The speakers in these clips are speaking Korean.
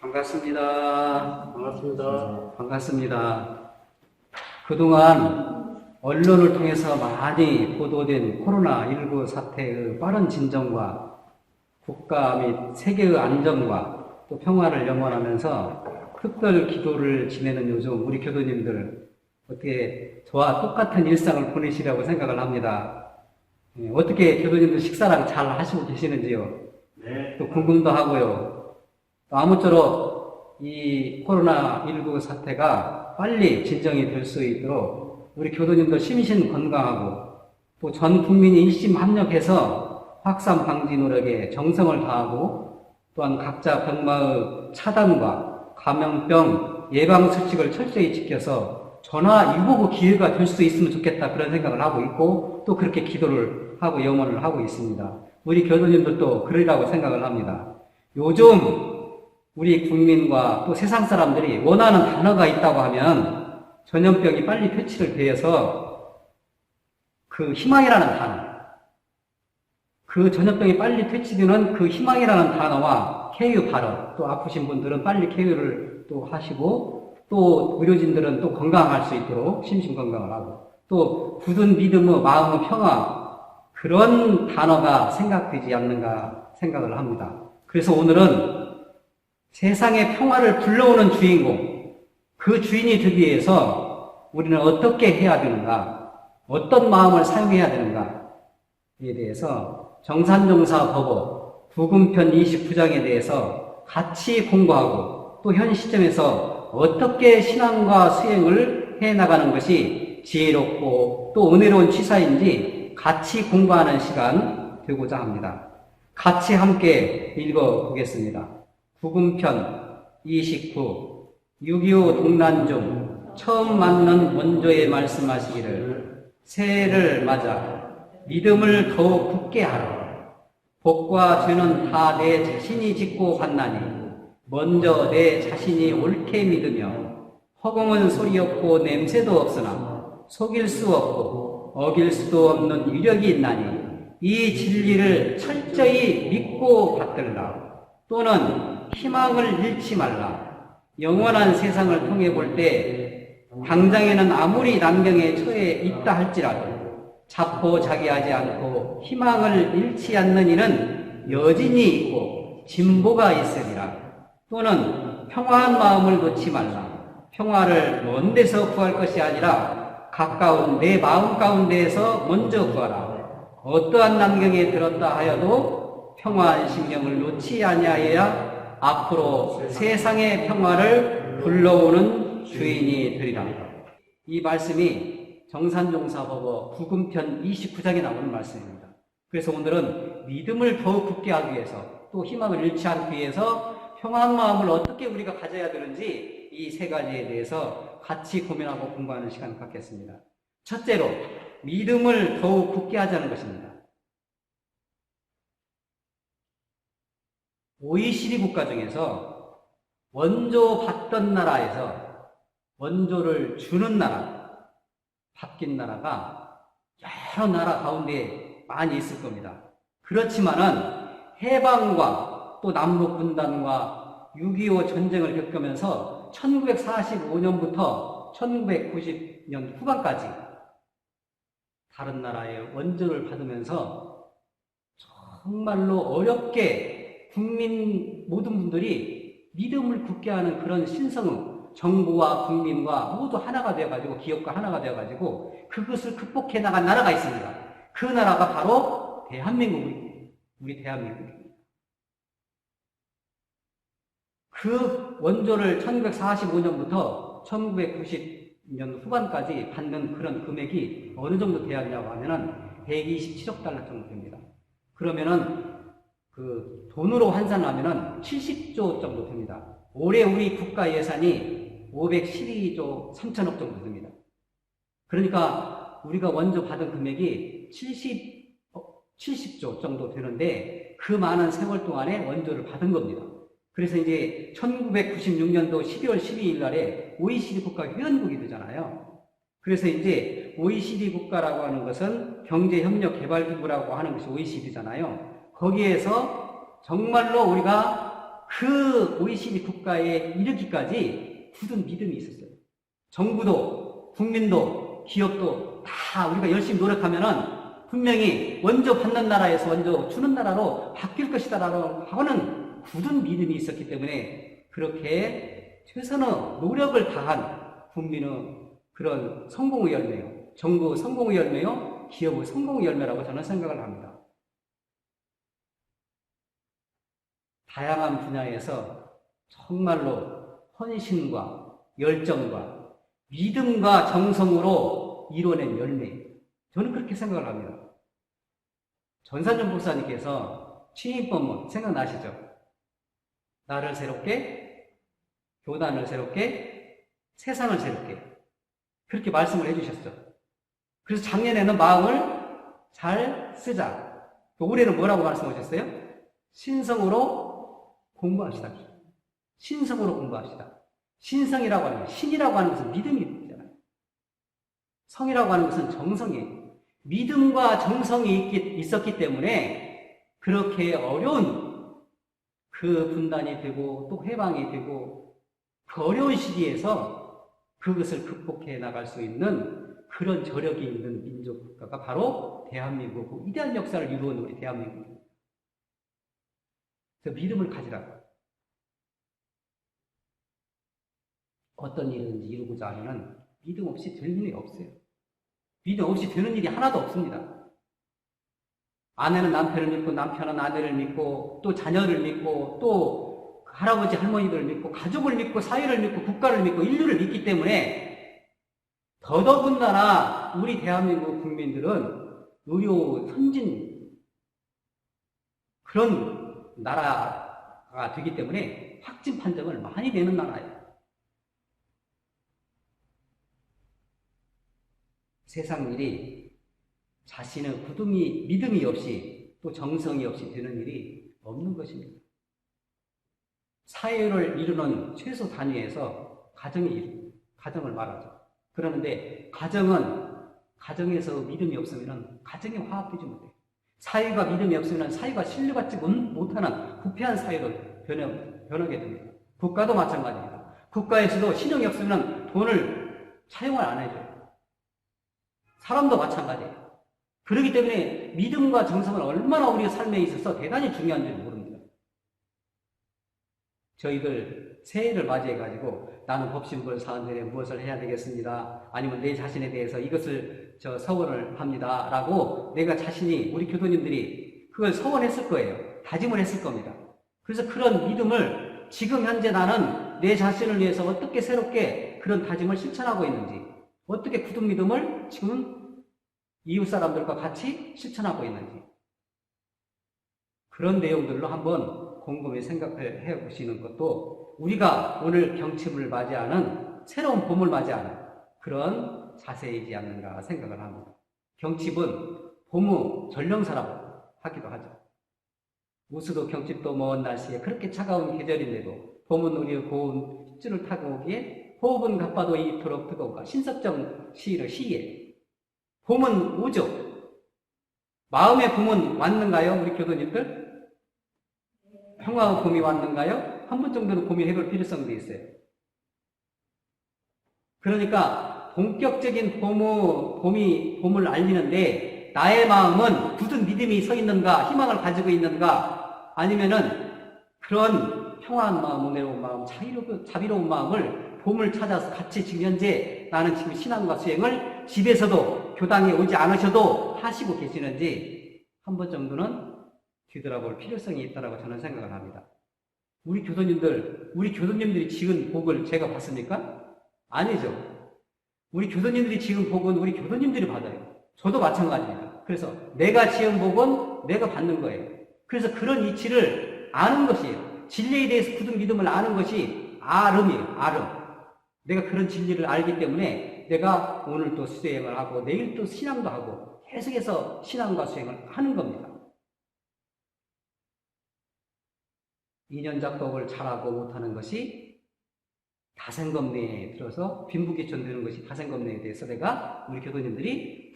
반갑습니다. 반갑습니다. 반갑습니다. 그동안 언론을 통해서 많이 보도된 코로나19 사태의 빠른 진정과 국가 및 세계의 안정과 또 평화를 염원하면서 특별 기도를 지내는 요즘 우리 교도님들 어떻게 저와 똑같은 일상을 보내시려고 생각을 합니다. 어떻게 교도님들 식사랑 잘 하시고 계시는지요? 네. 또 궁금도 하고요. 아무쪼록 이 코로나19 사태가 빨리 진정이 될 수 있도록 우리 교도님들 심신 건강하고 또 전 국민이 일심 합력해서 확산 방지 노력에 정성을 다하고 또한 각자 병마의 차단과 감염병 예방 수칙을 철저히 지켜서 전화 유보의 기회가 될 수 있으면 좋겠다 그런 생각을 하고 있고 또 그렇게 기도를 하고 염원을 하고 있습니다. 우리 교도님들도 그러리라고 생각을 합니다. 요즘 우리 국민과 또 세상 사람들이 원하는 단어가 있다고 하면 전염병이 빨리 퇴치를 되어서 그 희망이라는 단어, 그 전염병이 빨리 퇴치되는 그 희망이라는 단어와 쾌유 발언, 또 아프신 분들은 빨리 쾌유를 또 하시고 또 의료진들은 또 건강할 수 있도록 심신 건강을 하고 또 굳은 믿음의 마음의 평화 그런 단어가 생각되지 않는가 생각을 합니다. 그래서 오늘은 세상의 평화를 불러오는 주인공, 그 주인이 되기 위해서 우리는 어떻게 해야 되는가, 어떤 마음을 사용해야 되는가에 대해서 정산정사 법어 부금편 29장에 대해서 같이 공부하고 또 현 시점에서 어떻게 신앙과 수행을 해나가는 것이 지혜롭고 또 은혜로운 취사인지 같이 공부하는 시간 되고자 합니다. 같이 함께 읽어보겠습니다. 부금편 29 6.25 동란 중 처음 맞는 원조에 말씀하시기를 새해를 맞아 믿음을 더욱 굳게 하라. 복과 죄는 다 내 자신이 짓고 갔나니 먼저 내 자신이 옳게 믿으며 허공은 소리 없고 냄새도 없으나 속일 수 없고 어길 수도 없는 위력이 있나니 이 진리를 철저히 믿고 받들라. 또는 희망을 잃지 말라. 영원한 세상을 통해 볼 때 당장에는 아무리 난경에 처해 있다 할지라도 자포자기하지 않고 희망을 잃지 않는 이는 여진이 있고 진보가 있으리라. 또는 평화한 마음을 놓지 말라. 평화를 먼 데서 구할 것이 아니라 가까운 내 마음 가운데에서 먼저 구하라. 어떠한 난경에 들었다 하여도 평화한 심령을 놓지 아니하여야 앞으로 세상의 평화를 불러오는 주인이 되리라. 이 말씀이 정산종사법어 부금편 29장에 나오는 말씀입니다. 그래서 오늘은 믿음을 더욱 굳게 하기 위해서 또 희망을 잃지 않기 위해서 평안한 마음을 어떻게 우리가 가져야 되는지 이 세 가지에 대해서 같이 고민하고 공부하는 시간을 갖겠습니다. 첫째로 믿음을 더욱 굳게 하자는 것입니다. OECD 국가 중에서 원조 받던 나라에서 원조를 주는 나라, 받긴 나라가 여러 나라 가운데 많이 있을 겁니다. 그렇지만은 해방과 또 남북 분단과 6.25 전쟁을 겪으면서 1945년부터 1990년 후반까지 다른 나라의 원조를 받으면서 정말로 어렵게 모든 분들이 믿음을 굳게 하는 그런 신성의 정부와 국민과 모두 하나가 되어가지고 기업과 하나가 되어가지고 그것을 극복해 나간 나라가 있습니다. 그 나라가 바로 대한민국입니다. 우리 대한민국입니다. 그 원조를 1945년부터 1990년 후반까지 받는 그런 금액이 어느 정도 되었냐고 하면은 127억 달러 정도 됩니다. 그러면은 그 돈으로 환산하면은 70조 정도 됩니다. 올해 우리 국가 예산이 512조 3천억 정도 됩니다. 그러니까 우리가 원조 받은 금액이 70조 정도 되는데 그 많은 세월 동안에 원조를 받은 겁니다. 그래서 이제 1996년도 12월 12일 날에 OECD 국가 회원국이 되잖아요. 그래서 이제 OECD 국가라고 하는 것은 경제협력개발기구라고 하는 것이 OECD잖아요. 거기에서 정말로 우리가 그 OECD 국가에 이르기까지 굳은 믿음이 있었어요. 정부도, 국민도, 기업도 다 우리가 열심히 노력하면은 분명히 먼저 받는 나라에서 먼저 주는 나라로 바뀔 것이다라고 하는 굳은 믿음이 있었기 때문에 그렇게 최선의 노력을 다한 국민의 그런 성공의 열매요. 정부 성공의 열매요. 기업의 성공의 열매라고 저는 생각을 합니다. 다양한 분야에서 정말로 헌신과 열정과 믿음과 정성으로 이뤄낸 열매. 저는 그렇게 생각을 합니다. 전산준 목사님께서 취임법문 생각나시죠? 나를 새롭게, 교단을 새롭게, 세상을 새롭게 그렇게 말씀을 해주셨죠. 그래서 작년에는 마음을 잘 쓰자. 올해는 뭐라고 말씀하셨어요? 신성으로 공부합시다. 신성으로 공부합시다. 신성이라고 하는 것, 신이라고 하는 것은 믿음이 있잖아요. 성이라고 하는 것은 정성이에요. 믿음과 정성이 있었기 때문에 그렇게 어려운 그 분단이 되고 또 해방이 되고 그 어려운 시기에서 그것을 극복해 나갈 수 있는 그런 저력이 있는 민족 국가가 바로 대한민국, 위대한 역사를 이루은 우리 대한민국입니다. 그래서 믿음을 가지라고. 어떤 일이든지 이루고자 하면 믿음 없이 되는 일이 없어요. 믿음 없이 되는 일이 하나도 없습니다. 아내는 남편을 믿고 남편은 아내를 믿고 또 자녀를 믿고 또 할아버지 할머니들을 믿고 가족을 믿고 사회를 믿고 국가를 믿고 인류를 믿기 때문에 더더군다나 우리 대한민국 국민들은 의료 선진 그런 나라가 되기 때문에 확진 판정을 많이 내는 나라예요. 세상 일이 자신의 믿음이 없이 또 정성이 없이 되는 일이 없는 것입니다. 사회를 이루는 최소 단위에서 가정을 말하죠. 그러는데 가정에서 믿음이 없으면 가정이 화합되지 못해요. 사회가 믿음이 없으면 사회가 신뢰받지 못하는 부패한 사회로 변하게 됩니다. 국가도 마찬가지입니다. 국가에서도 신용이 없으면 돈을 사용을 안 해줘요. 사람도 마찬가지예요. 그렇기 때문에 믿음과 정성은 얼마나 우리 삶에 있어서 대단히 중요한지 모릅니다. 저희들 새해를 맞이해가지고 나는 법신불 사안전에 무엇을 해야 되겠습니다. 아니면 내 자신에 대해서 이것을 서원을 합니다. 라고 내가 자신이 우리 교도님들이 그걸 서원했을 거예요. 다짐을 했을 겁니다. 그래서 그런 믿음을 지금 현재 나는 내 자신을 위해서 어떻게 새롭게 그런 다짐을 실천하고 있는지 어떻게 굳은 믿음을 지금 이웃 사람들과 같이 실천하고 있는지 그런 내용들로 한번 곰곰이 생각을 해보시는 것도 우리가 오늘 경칩을 맞이하는 새로운 봄을 맞이하는 그런 자세이지 않는가 생각을 합니다. 경칩은 봄의 전령사라고 하기도 하죠. 우수도 경칩도 먼 날씨에 그렇게 차가운 계절인데도 봄은 우리의 고운 핏줄을 타고 오기에 호흡은 가빠도 이토록 뜨거운가. 신석정 시의 시에 봄은 오죠. 마음의 봄은 왔는가요? 우리 교도님들? 평화의 봄이 왔는가요? 한 번 정도는 고민해볼 필요성도 있어요. 그러니까 본격적인 봄을 알리는데 나의 마음은 굳은 믿음이 서 있는가, 희망을 가지고 있는가, 아니면은 그런 평화한 마음, 은혜로운 마음, 자비로운 마음을 봄을 찾아서 같이 지금 현재 나는 지금 신앙과 수행을 집에서도 교당에 오지 않으셔도 하시고 계시는지 한 번 정도는 뒤돌아볼 필요성이 있다고 저는 생각을 합니다. 우리 교도님들이 지은 복을 제가 받습니까? 아니죠. 우리 교도님들이 지은 복은 우리 교도님들이 받아요. 저도 마찬가지입니다. 그래서 내가 지은 복은 내가 받는 거예요. 그래서 그런 이치를 아는 것이에요. 진리에 대해서 굳은 믿음을 아는 것이 아름이에요. 아름. 내가 그런 진리를 알기 때문에 내가 오늘 또 수행을 하고 내일 또 신앙도 하고 계속해서 신앙과 수행을 하는 겁니다. 인연작법을 잘하고 못하는 것이 다생검내에 들어서 빈부귀천되는 것이 다생검내에 대해서 내가 우리 교도님들이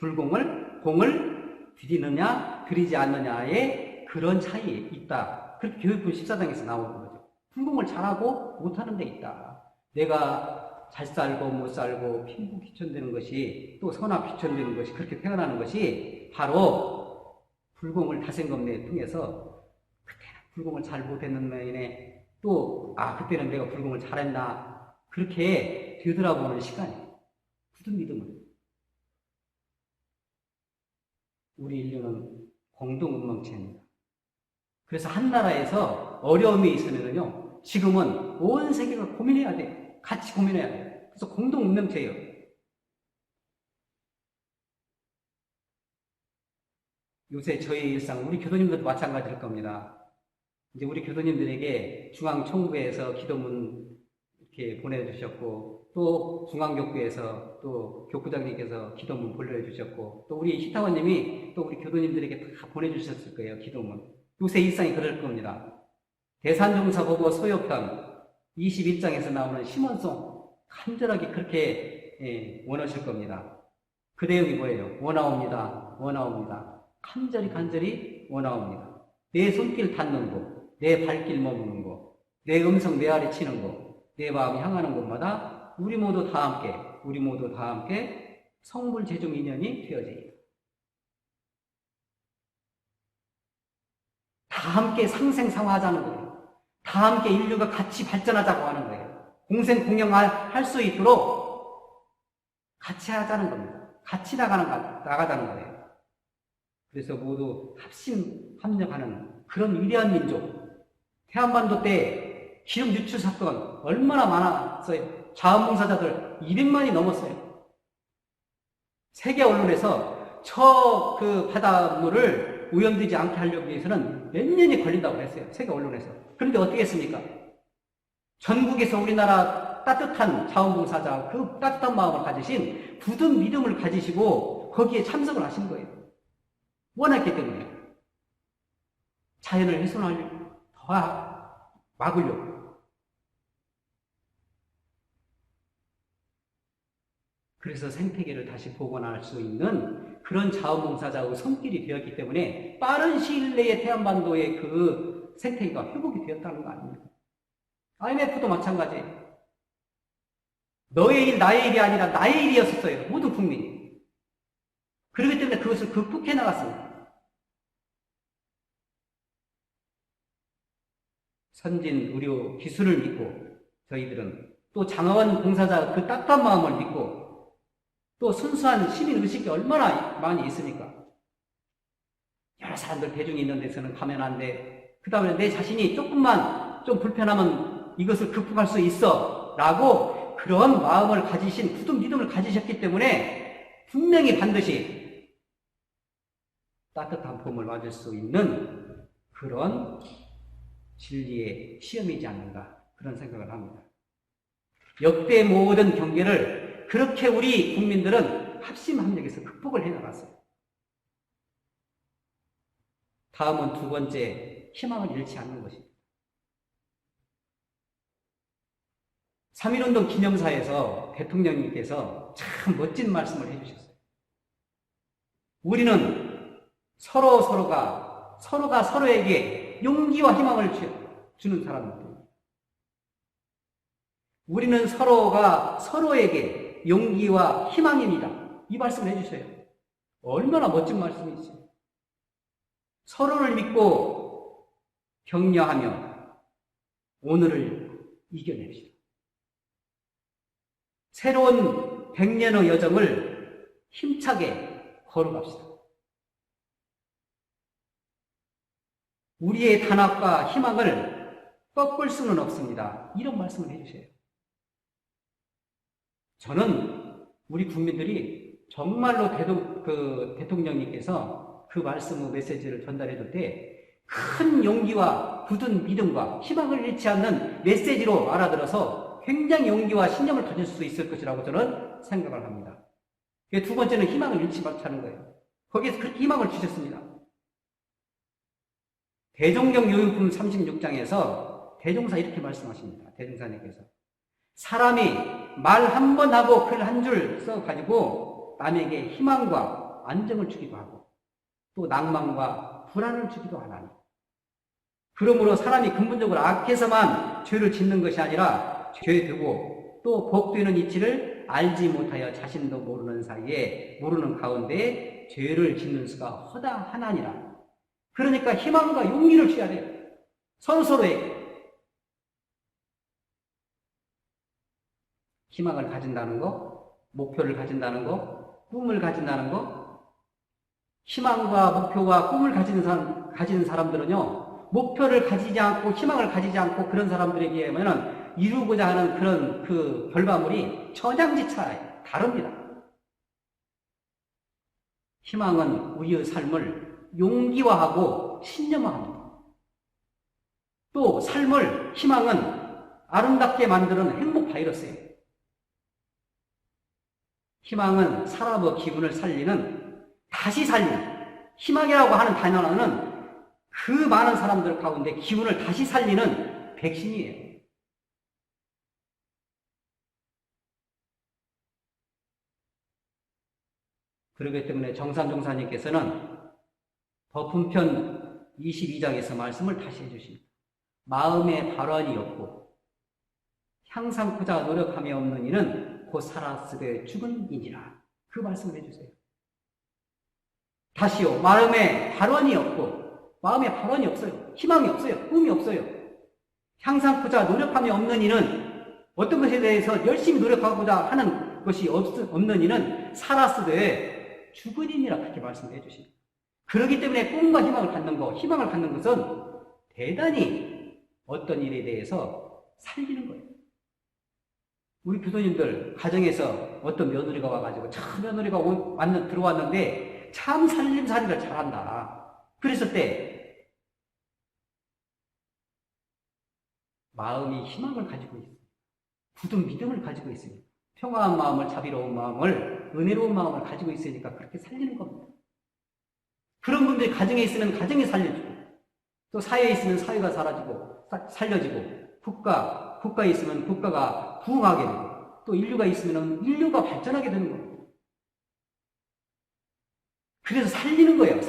공을 들이느냐 들이지 않느냐의 그런 차이에 있다. 그렇게 교육부 14장에서 나오는 거죠. 불공을 잘하고 못하는 데 있다. 내가 잘 살고 못 살고 貧富귀천되는 것이 또 선악 귀천되는 것이 그렇게 태어나는 것이 바로 불공을 다생검내에 통해서 그때는 불공을 잘 못했는 면에 또 그때는 내가 불공을 잘했나 그렇게 되돌아보는 시간이에요. 굳은 믿음을. 우리 인류는 공동운명체입니다. 그래서 한 나라에서 어려움이 있으면요, 지금은 온 세계가 고민해야 돼요. 같이 고민해야 돼요. 그래서 공동운명체예요. 요새 저희 일상, 우리 교도님들도 마찬가지일 겁니다. 이제 우리 교도님들에게 중앙총부에서 기도문 이렇게 보내주셨고, 또 중앙교구에서 또 교구장님께서 기도문 보내주셨고, 또 우리 희타원님이 또 우리 교도님들에게 다 보내주셨을 거예요, 기도문. 요새 일상이 그럴 겁니다. 대산종사보고 소요편 21장에서 나오는 심원송 간절하게 그렇게 원하실 겁니다. 그 내용이 뭐예요? 원하옵니다. 원하옵니다. 간절히 원하옵니다. 내 손길 닿는 곳, 내 발길 머무는 곳, 내 음성 내 아래 치는 곳, 내 마음이 향하는 곳마다 우리 모두 다 함께 성불 제종 인연이 되어져요. 다 함께 상생상화하자는 거예요. 다 함께 인류가 같이 발전하자고 하는 거예요. 공생공영할 수 있도록 같이 하자는 겁니다. 같이 나가자는 거예요. 그래서 모두 합심합력하는 그런 위대한 민족. 태안반도 때 기름 유출 사건 얼마나 많았어요. 자원봉사자들 200만이 넘었어요. 세계 언론에서 저 그 바닷물을 오염되지 않게 하려고 위해서는 몇 년이 걸린다고 했어요. 세계 언론에서. 그런데 어떻게 했습니까? 전국에서 우리나라 따뜻한 자원봉사자, 그 따뜻한 마음을 가지신 굳은 믿음을 가지시고 거기에 참석을 하신 거예요. 원했기 때문에. 자연을 훼손하려고, 더 막으려고. 그래서 생태계를 다시 복원할 수 있는 그런 자원봉사자의 손길이 되었기 때문에 빠른 시일 내에 태안반도의 그 생태계가 회복이 되었다는 거 아닙니까? IMF도 마찬가지예요. 너의 일, 나의 일이 아니라 나의 일이었어요. 모든 국민이. 그렇기 때문에 그것을 극복해 나갔습니다. 선진 의료 기술을 믿고 저희들은 또 장하원 봉사자 그 따뜻한 마음을 믿고 또 순수한 시민의식이 얼마나 많이 있습니까? 여러 사람들 대중이 있는 데서는 가면 안 돼. 그 다음에 내 자신이 조금만 좀 불편하면 이것을 극복할 수 있어. 라고 그런 마음을 가지신, 굳은 믿음을 가지셨기 때문에 분명히 반드시 따뜻한 봄을 맞을 수 있는 그런 진리의 시험이지 않는가. 그런 생각을 합니다. 역대 모든 경계를 그렇게 우리 국민들은 합심합력해서 극복을 해나갔어요. 다음은 두 번째, 희망을 잃지 않는 것입니다. 3.1운동 기념사에서 대통령님께서 참 멋진 말씀을 해주셨어요. 우리는 서로가 서로에게 용기와 희망을 주는 사람입니다. 우리는 서로가 서로에게 용기와 희망입니다. 이 말씀을 해주셔요. 얼마나 멋진 말씀이지. 서로를 믿고 격려하며 오늘을 이겨냅시다. 새로운 100년의 여정을 힘차게 걸어갑시다. 우리의 단합과 희망을 꺾을 수는 없습니다. 이런 말씀을 해주셔요. 저는 우리 국민들이 정말로 대통령님께서 그 말씀의 메시지를 전달해 줄 때 큰 용기와 굳은 믿음과 희망을 잃지 않는 메시지로 알아들어서 굉장히 용기와 신념을 가질 수 있을 것이라고 저는 생각을 합니다. 두 번째는 희망을 잃지 말자는 거예요. 거기에서 그렇게 희망을 주셨습니다. 대종경 요용품 36장에서 대종사 이렇게 말씀하십니다. 대종사님께서 사람이 말 한 번 하고 글 한 줄 써가지고 남에게 희망과 안정을 주기도 하고 또 낭만과 불안을 주기도 하나니 그러므로 사람이 근본적으로 악해서만 죄를 짓는 것이 아니라 죄 되고 또 복되는 이치를 알지 못하여 자신도 모르는 가운데 죄를 짓는 수가 허다하나니라. 그러니까 희망과 용기를 줘야 돼요. 서로서로에게. 희망을 가진다는 거, 목표를 가진다는 거, 꿈을 가진다는 거. 희망과 목표와 꿈을 가지는 사람들은요, 목표를 가지지 않고 희망을 가지지 않고 그런 사람들에게 하면은 이루고자 하는 그런 그 결과물이 천양지차예요. 다릅니다. 희망은 우리의 삶을 용기화하고 신념화합니다. 또 삶을, 희망은 아름답게 만드는 행복 바이러스예요. 희망은 사람의 기분을 살리는, 다시 살리는, 희망이라고 하는 단어는 그 많은 사람들 가운데 기분을 다시 살리는 백신이에요. 그렇기 때문에 정산종사님께서는 법훈편 22장에서 말씀을 다시 해주십니다. 마음에 발언이 없고 향상코자 노력함이 없는 이는 곧 살았으되 죽은 이니라. 그 말씀을 해주세요. 다시요. 마음에 발언이 없고, 마음에 발언이 없어요. 희망이 없어요. 꿈이 없어요. 향상코자 노력함이 없는 이는 어떤 것에 대해서 열심히 노력하고자 하는 것이 없는 이는 살았으되 죽은 이니라. 그렇게 말씀을 해주십니다. 그렇기 때문에 꿈과 희망을 갖는 것, 희망을 갖는 것은 대단히 어떤 일에 대해서 살리는 거예요. 우리 교도님들 가정에서 어떤 며느리가 와가지고 참 며느리가 들어왔는데 참 살림살이를 잘한다. 그랬을 때 마음이 희망을 가지고 있어요. 굳은 믿음을 가지고 있어요. 평화한 마음을, 자비로운 마음을, 은혜로운 마음을 가지고 있으니까 그렇게 살리는 겁니다. 그런 분들이 가정에 있으면 가정이 살려지고, 또 사회에 있으면 사회가 살려지고, 국가에 있으면 국가가 부흥하게 되고, 또 인류가 있으면 인류가 발전하게 되는 겁니다. 그래서 살리는 거예요.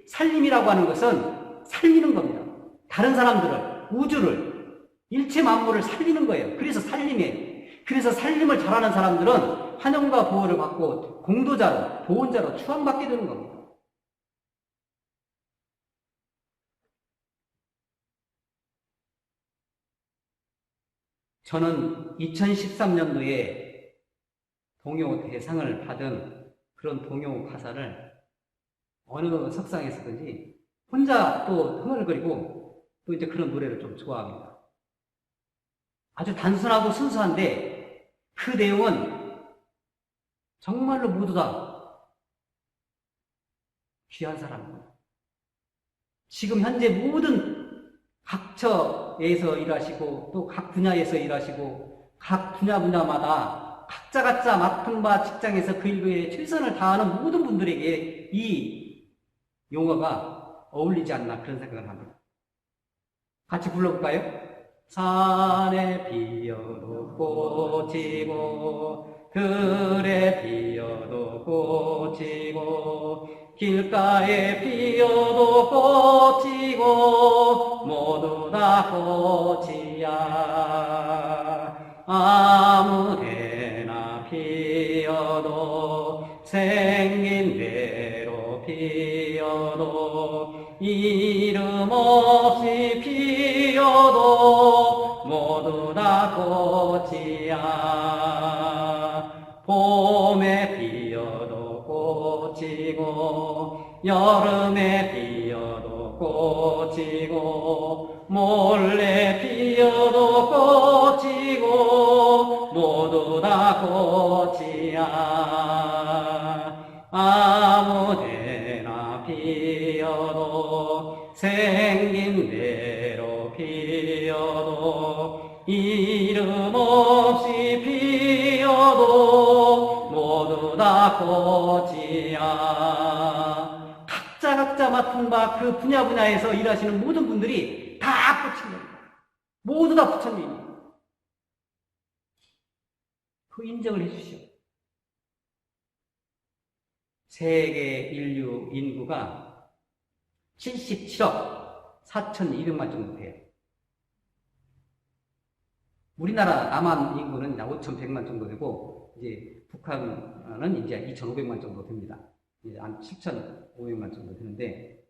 살림이라고 하는 것은 살리는 겁니다. 다른 사람들을, 우주를, 일체 만물을 살리는 거예요. 그래서 살림이에요. 그래서 살림을 잘하는 사람들은 환영과 보호를 받고 공도자로, 보온자로 추앙받게 되는 겁니다. 저는 2013년도에 동요 대상을 받은 그런 동요 가사를 어느 석상에서든지 혼자 또 흥얼거리고 또 이제 그런 노래를 좀 좋아합니다. 아주 단순하고 순수한데 그 내용은 정말로 모두 다 귀한 사람입니다. 지금 현재 모든 각처에서 일하시고 또 각 분야에서 일하시고 각 분야마다 각자 맡은 바 직장에서 그 일에 최선을 다하는 모든 분들에게 이 용어가 어울리지 않나 그런 생각을 합니다. 같이 불러볼까요? 산에 피어도 꽃이고 들에 피어도 꽃이고 길가에 피어도 꽃이고 모두 다 꽃이야. 아무데나 피어도 생긴 대로 피어도 이름 없이 피어도 모두 다 꽃이야. 봄에 피어도 꽃이고 여름에 피어도 꽃이고 몰래 피어도 꽃이고 모두 다 꽃이야. 아무데나 피어도 생긴 대로 피어도 이름 없이 피어도 모두 다 꽃이야. 각자 맡은 바 그 분야에서 일하시는 모든 분들이 다 꽃입니다. 모두 다 부처님입니다. 그 인정을 해주시오. 세계 인류 인구가 77억, 4,200만 정도 돼요. 우리나라 남한 인구는 5,100만 정도 되고, 이제 북한은 이제 2,500만 정도 됩니다. 이제 한 7,500만 정도 되는데,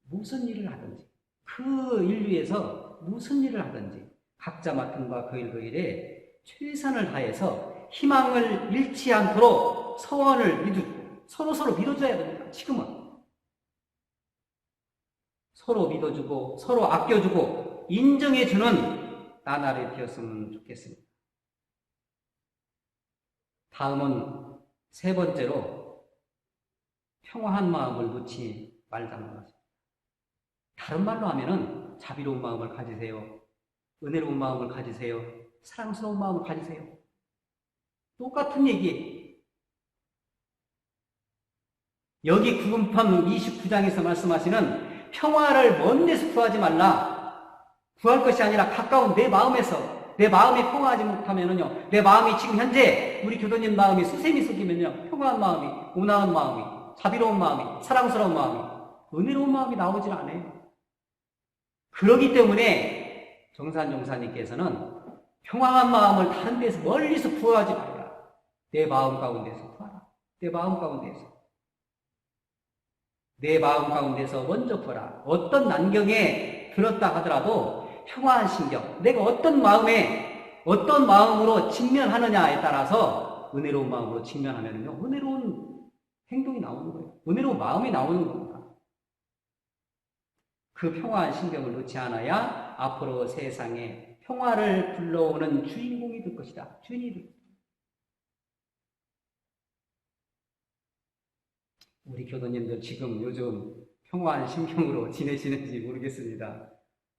무슨 일을 하든지, 그 인류에서 무슨 일을 하든지, 각자 맡은 바 그 일 그 일에 최선을 다해서 희망을 잃지 않도록 서원을 서로 믿어줘야 됩니다. 지금은. 서로 믿어주고, 서로 아껴주고, 인정해주는 나날이 되었으면 좋겠습니다. 다음은 세 번째로 평화한 마음을 놓지 말자는 것입니다. 다른 말로 하면은 자비로운 마음을 가지세요. 은혜로운 마음을 가지세요. 사랑스러운 마음을 가지세요. 똑같은 얘기예요. 여기 구분편 29장에서 말씀하시는 평화를 먼 데서 구하지 말라. 구할 것이 아니라 가까운 내 마음에서, 내 마음이 평화하지 못하면은요, 내 마음이 지금 현재 우리 교도님 마음이 수세미 속이면요, 평화한 마음이, 온화한 마음이, 자비로운 마음이, 사랑스러운 마음이, 은혜로운 마음이 나오질 않아요. 그러기 때문에 정산 종사님께서는 평화한 마음을 다른 데서 멀리서 구하지 말라. 내 마음 가운데서 구하라. 내 마음 가운데서. 내 마음 가운데서 먼저 구하라. 어떤 난경에 들었다 하더라도 평화한 신경, 내가 어떤 마음에, 어떤 마음으로 직면하느냐에 따라서 은혜로운 마음으로 직면하면요, 은혜로운 행동이 나오는 거예요. 은혜로운 마음이 나오는 겁니다. 그 평화한 신경을 놓지 않아야 앞으로 세상에 평화를 불러오는 주인공이 될 것이다. 주인이 될 것이다. 우리 교도님들 지금 요즘 평화한 신경으로 지내시는지 모르겠습니다.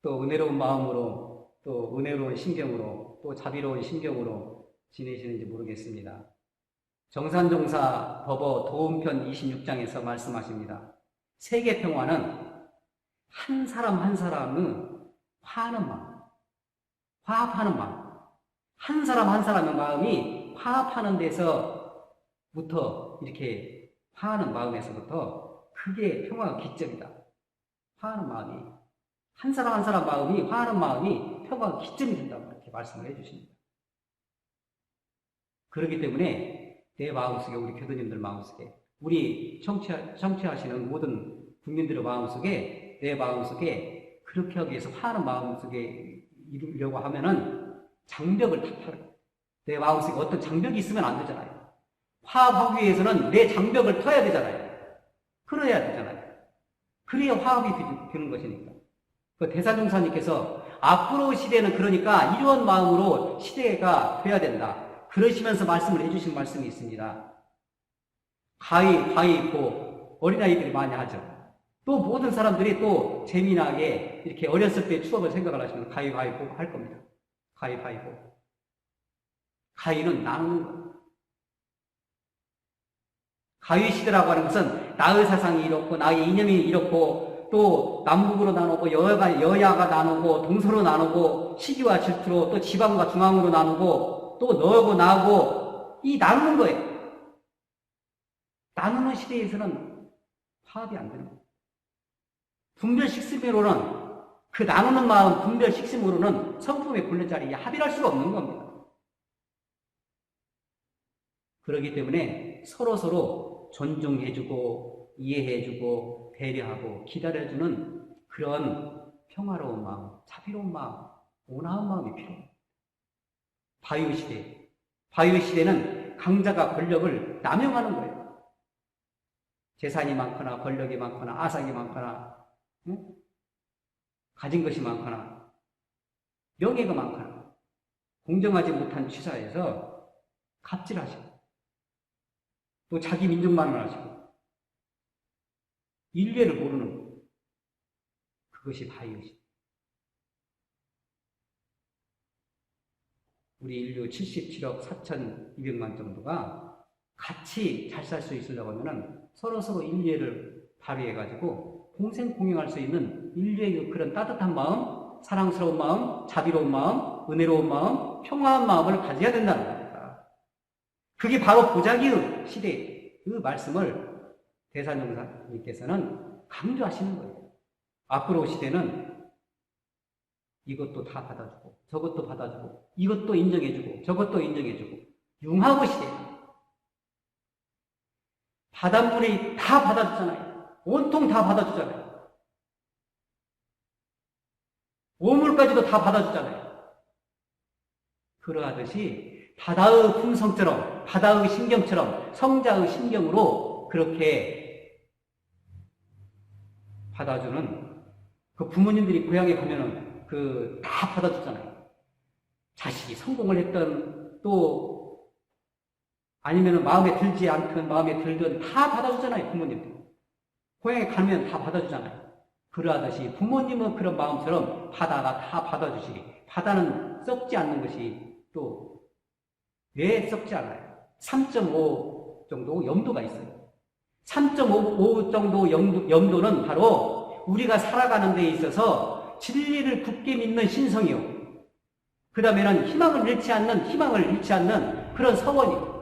또 은혜로운 마음으로, 또 은혜로운 신경으로, 또 자비로운 신경으로 지내시는지 모르겠습니다. 정산종사 법어 도움편 26장에서 말씀하십니다. 세계 평화는 한 사람 한 사람은 화하는 마음, 화합하는 마음, 한 사람 한 사람의 마음이 화합하는 데서부터 이렇게 화하는 마음에서부터 그게 평화의 기점이다. 화하는 마음이, 한 사람 한 사람 마음이, 화하는 마음이 평화의 기점이 된다고 이렇게 말씀을 해주십니다. 그렇기 때문에 내 마음속에, 우리 교도님들 마음속에, 우리 청취하시는 모든 국민들의 마음속에, 내 마음속에 그렇게 하기 위해서 화하는 마음속에 이루려고 하면은 장벽을 다 펴요. 내 마음속에 어떤 장벽이 있으면 안 되잖아요. 화합하기 위해서는 내 장벽을 터야 되잖아요. 그래야 되잖아요. 그래야 화합이 되는 것이니까. 그 대사종사님께서 앞으로 시대는 그러니까 이런 마음으로 시대가 돼야 된다. 그러시면서 말씀을 해주신 말씀이 있습니다. 가위바위보 어린아이들이 많이 하죠. 또 모든 사람들이 또 재미나게 이렇게 어렸을 때 추억을 생각을 하시면 가위바위보 할 겁니다. 가위바위보. 가위는 나누는 거예요. 가위시대라고 하는 것은 나의 사상이 이렇고 나의 이념이 이렇고 또 남북으로 나누고 여야가 나누고 동서로 나누고 시기와 질투로 또 지방과 중앙으로 나누고 또 너하고 나하고 이 나누는 거예요. 나누는 시대에서는 화합이 안 되는 거예요. 분별식심으로는, 그 나누는 마음 분별식심으로는 성품의 본래자리에 합의할 수가 없는 겁니다. 그렇기 때문에 서로서로 존중해주고 이해해주고 배려하고 기다려주는 그런 평화로운 마음, 자비로운 마음, 온화한 마음이 필요합니다. 바위시대. 바위시대는 강자가 권력을 남용하는 거예요. 재산이 많거나 권력이 많거나 아삭이 많거나 가진 것이 많거나 명예가 많거나 공정하지 못한 취사에서 갑질하시고 또 자기 민족만을 하시고 인류를 모르는 것. 그것이 바이오시. 우리 인류 77억 4,200만 정도가 같이 잘 살 수 있으려고 하면 서로서로 인류를 발휘해가지고 공생공영할 수 있는 인류의 그런 따뜻한 마음, 사랑스러운 마음, 자비로운 마음, 은혜로운 마음, 평화한 마음을 가져야 된다는 겁니다. 그게 바로 보자기의 시대의 그 말씀을 대산종사님께서는 강조하시는 거예요. 앞으로 시대는 이것도 다 받아주고 저것도 받아주고 이것도 인정해주고 저것도 인정해주고 융합의 시대예요. 바닷물이 다 받아주잖아요. 온통 다 받아주잖아요. 오물까지도 다 받아주잖아요. 그러하듯이 바다의 품성처럼 바다의 신경처럼 성자의 신경으로 그렇게 받아주는 그 부모님들이 고향에 가면은 다 받아주잖아요. 자식이 성공을 했던 또 아니면은 마음에 들지 않든 마음에 들든 다 받아주잖아요. 부모님들 고향에 가면 다 받아주잖아요. 그러하듯이 부모님은 그런 마음처럼 바다가 다 받아주시기. 바다는 썩지 않는 것이 또 왜 썩지 않아요? 3.5 정도 염도가 있어요. 3.5 정도 염도는 바로 우리가 살아가는 데 있어서 진리를 굳게 믿는 신성이요. 그 다음에는 희망을 잃지 않는 그런 서원이요.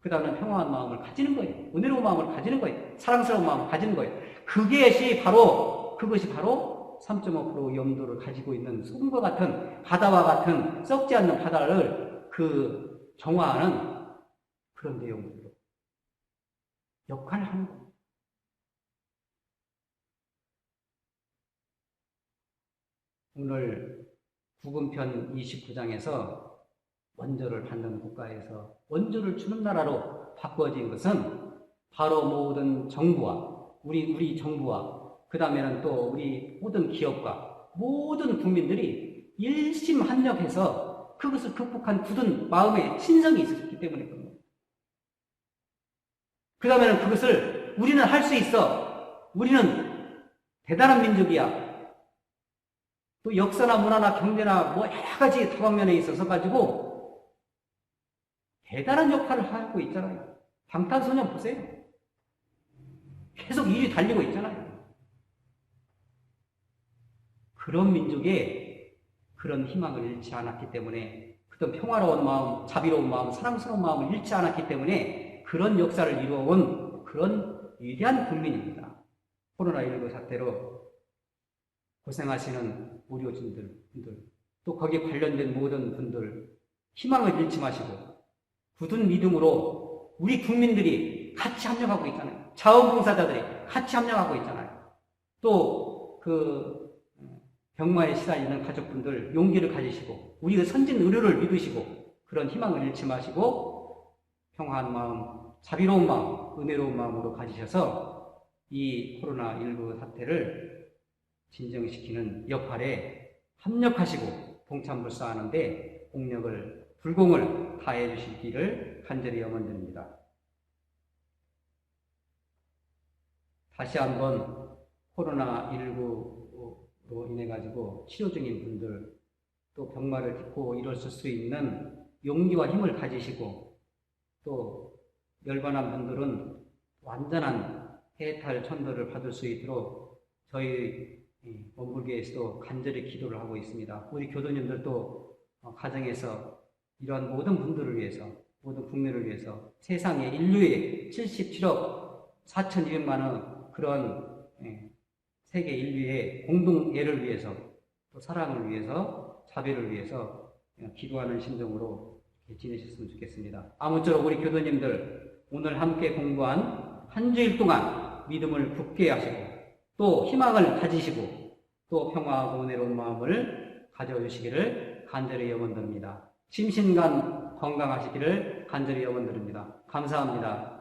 그 다음에는 평화한 마음을 가지는 거예요. 은혜로운 마음을 가지는 거예요. 사랑스러운 마음을 가지는 거예요. 그것이 바로 3.5% 염도를 가지고 있는 소금과 같은 바다와 같은 썩지 않는 바다를 정화하는 그런 내용으로 역할을 하는 겁니다. 오늘 구금편 29장에서 원조를 받는 국가에서 원조를 주는 나라로 바꿔진 것은 바로 모든 정부와 우리 정부와 그 다음에는 또 우리 모든 기업과 모든 국민들이 일심합력해서 그것을 극복한 굳은 마음의 신성이 있었기 때문에 그런 겁니다. 그 다음에는 그것을 우리는 할 수 있어. 우리는 대단한 민족이야. 또 역사나 문화나 경제나 뭐 여러 가지 다방면에 있어서 가지고 대단한 역할을 하고 있잖아요. 방탄소년 보세요. 계속 일이 달리고 있잖아요. 그런 민족에 그런 희망을 잃지 않았기 때문에 그런 평화로운 마음, 자비로운 마음, 사랑스러운 마음을 잃지 않았기 때문에 그런 역사를 이루어온 그런 위대한 국민입니다. 코로나19 사태로 고생하시는 의료진들, 또 거기에 관련된 모든 분들 희망을 잃지 마시고 굳은 믿음으로 우리 국민들이 같이 합력하고 있잖아요. 자원봉사자들이 같이 합력하고 있잖아요. 또 병마에 시달리는 가족분들 용기를 가지시고 우리의 선진 의료를 믿으시고 그런 희망을 잃지 마시고 평화한 마음, 자비로운 마음, 은혜로운 마음으로 가지셔서 이 코로나19 사태를 진정시키는 역할에 협력하시고 동참불사하는데 불공을 다해 주시기를 간절히 염원드립니다. 다시 한번 코로나19로 인해 가지고 치료 중인 분들 또 병마를 딛고 일어설 수 있는 용기와 힘을 가지시고 또 열반한 분들은 완전한 해탈 천도를 받을 수 있도록 저희 원불교에서도 간절히 기도를 하고 있습니다. 우리 교도님들도 가정에서 이러한 모든 분들을 위해서 모든 국민을 위해서 세상의 인류의 77억 4,200만의 그런 세계 인류의 공동애를 위해서 또 사랑을 위해서 자비를 위해서 기도하는 심정으로 지내셨으면 좋겠습니다. 아무쪼록 우리 교도님들 오늘 함께 공부한 한 주일 동안 믿음을 굳게 하시고 또 희망을 가지시고 또 평화하고 은혜로운 마음을 가져주시기를 간절히 염원드립니다. 심신간 건강하시기를 간절히 염원드립니다. 감사합니다.